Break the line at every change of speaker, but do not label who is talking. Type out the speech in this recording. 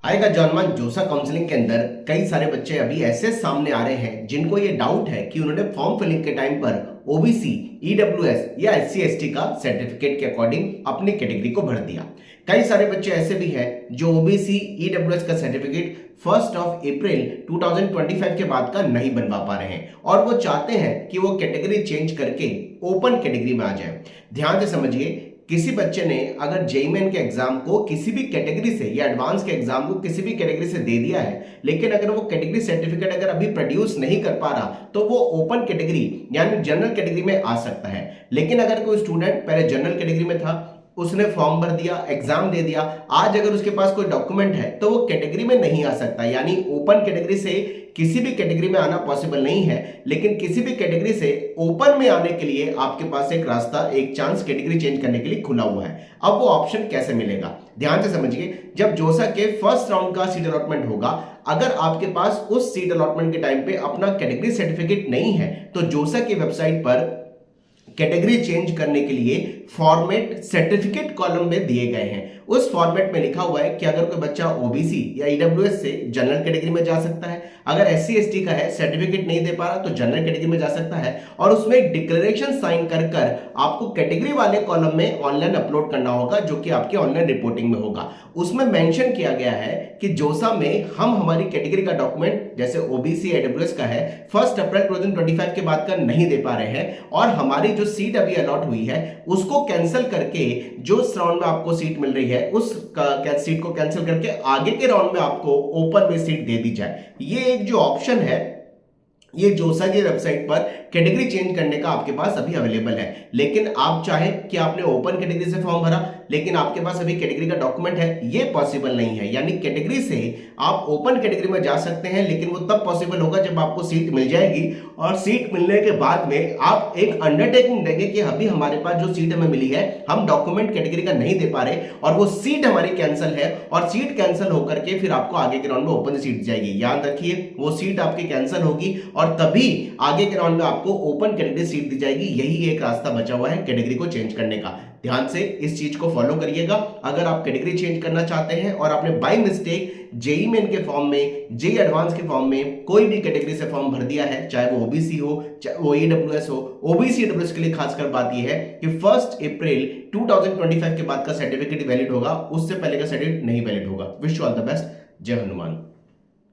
आएगा जॉनमान जोसा काउंसलिंग के अंदर कई सारे बच्चे अभी ऐसे सामने आ रहे हैं जिनको ये डाउट है कि उन्होंने फॉर्म फिलिंग के टाइम पर ओबीसी, ईडब्ल्यूएस या एससी एसटी का सर्टिफिकेट के अकॉर्डिंग अपनी कैटेगरी को भर दिया। कई सारे बच्चे ऐसे भी हैं जो ओबीसी, ईडब्ल्यूएस का सर्टिफिकेट 1 अप्रैल 2025 के बाद का नहीं बनवा पा रहे हैं और वो चाहते हैं कि वो कैटेगरी चेंज करके ओपन कैटेगरी में आ जाए। ध्यान से समझिए, किसी बच्चे ने अगर जेईई मेन के एग्जाम को किसी भी कैटेगरी से या एडवांस के एग्जाम को किसी भी कैटेगरी से दे दिया है, लेकिन अगर वो कैटेगरी सर्टिफिकेट अगर अभी प्रोड्यूस नहीं कर पा रहा तो वो ओपन कैटेगरी यानी जनरल कैटेगरी में आ सकता है। लेकिन अगर कोई स्टूडेंट पहले जनरल कैटेगरी में था, उसने फॉर्म भर दिया, एग्जाम दे दिया, आज अगर उसके पास कोई डॉक्यूमेंट है तो वो कैटेगरी में नहीं आ सकता, यानी ओपन कैटेगरी से किसी भी कैटेगरी में आना पॉसिबल नहीं है। लेकिन किसी भी कैटेगरी से ओपन में आने के लिए आपके पास एक रास्ता, एक चांस कैटेगरी चेंज करने के लिए खुला हुआ है। अब वो ऑप्शन कैसे मिलेगा, ध्यान से समझिए। जब जोसा के फर्स्ट राउंड का सीट अलॉटमेंट होगा, अगर आपके पास उस सीट अलॉटमेंट के टाइम पे अपना कैटेगरी सर्टिफिकेट नहीं है तो जोसा की वेबसाइट पर कैटेगरी चेंज करने के लिए फॉर्मेट सर्टिफिकेट कॉलम में दिए गए हैं। उस फॉर्मेट में लिखा हुआ है कि अगर कोई बच्चा ओबीसी या ईडब्ल्यूएस से जनरल कैटेगरी में जा सकता है, अगर एससी एसटी का है, सर्टिफिकेट नहीं दे पा रहा तो जनरल कैटेगरी में जा सकता है, और उसमें एक डिक्लेरेशन साइन कर कर आपको कैटेगरी वाले कॉलम में ऑनलाइन अपलोड करना होगा, जो कि आपके ऑनलाइन रिपोर्टिंग में होगा। उसमें मेंशन किया गया है कि जोसा में हम हमारी कैटेगरी का डॉक्यूमेंट जैसे ओबीसी ईडब्ल्यूएस का है 1 अप्रैल 2025 के बाद का नहीं दे पा रहे हैं, और हमारी जो सीट अभी अलॉट हुई है उसको कैंसिल करके जो राउंड में आपको सीट मिल रही है उस सीट को कैंसिल करके आगे के राउंड में आपको ओपन में सीट दे दी जाए। ये एक जो ऑप्शन है ये जोसा की वेबसाइट पर कैटेगरी चेंज करने का आपके पास अभी अवेलेबल है। लेकिन आप चाहें कि आपने ओपन कैटेगरी से फॉर्म भरा लेकिन आपके पास अभी कैटेगरी का डॉक्यूमेंट है, ये पॉसिबल नहीं है। यानी कैटेगरी से आप ओपन कैटेगरी में जा सकते हैं, लेकिन वो तब पॉसिबल होगा जब आपको सीट मिल जाएगी, और सीट मिलने के बाद में आप एक अंडरटेकिंग देंगे कि अभी हमारे पास जो सीट हमें मिली है हम डॉक्यूमेंट कैटेगरी का नहीं दे पा रहे और वो सीट हमारी कैंसिल है, और सीट कैंसिल होकर के फिर आपको आगे के राउंड में ओपन सीट जाएगी। याद रखिए, वो सीट आपकी कैंसिल होगी और तभी आगे के राउंड में आपको ओपन कैटेगरी सीट दी जाएगी। यही एक रास्ता बचा हुआ है कैटेगरी को चेंज करने का। ध्यान से इस चीज को फॉलो करिएगा। अगर आप कैटेगरी चेंज करना चाहते हैं और आपने बाय मिस्टेक जेईई मेन के फॉर्म में, जेईई एडवांस के फॉर्म में कोई भी कैटेगरी से फॉर्म भर दिया है, चाहे वो ओबीसी हो, चाहे वो ईडब्ल्यूएस हो, ओबीसी ईडब्ल्यूएस के लिए खासकर बात यह है कि 1 अप्रैल 2025 के बाद का सर्टिफिकेट वैलिड होगा, उससे पहले का सर्टिफिकेट नहीं वैलिड होगा। Wish you all the best. जय हनुमान।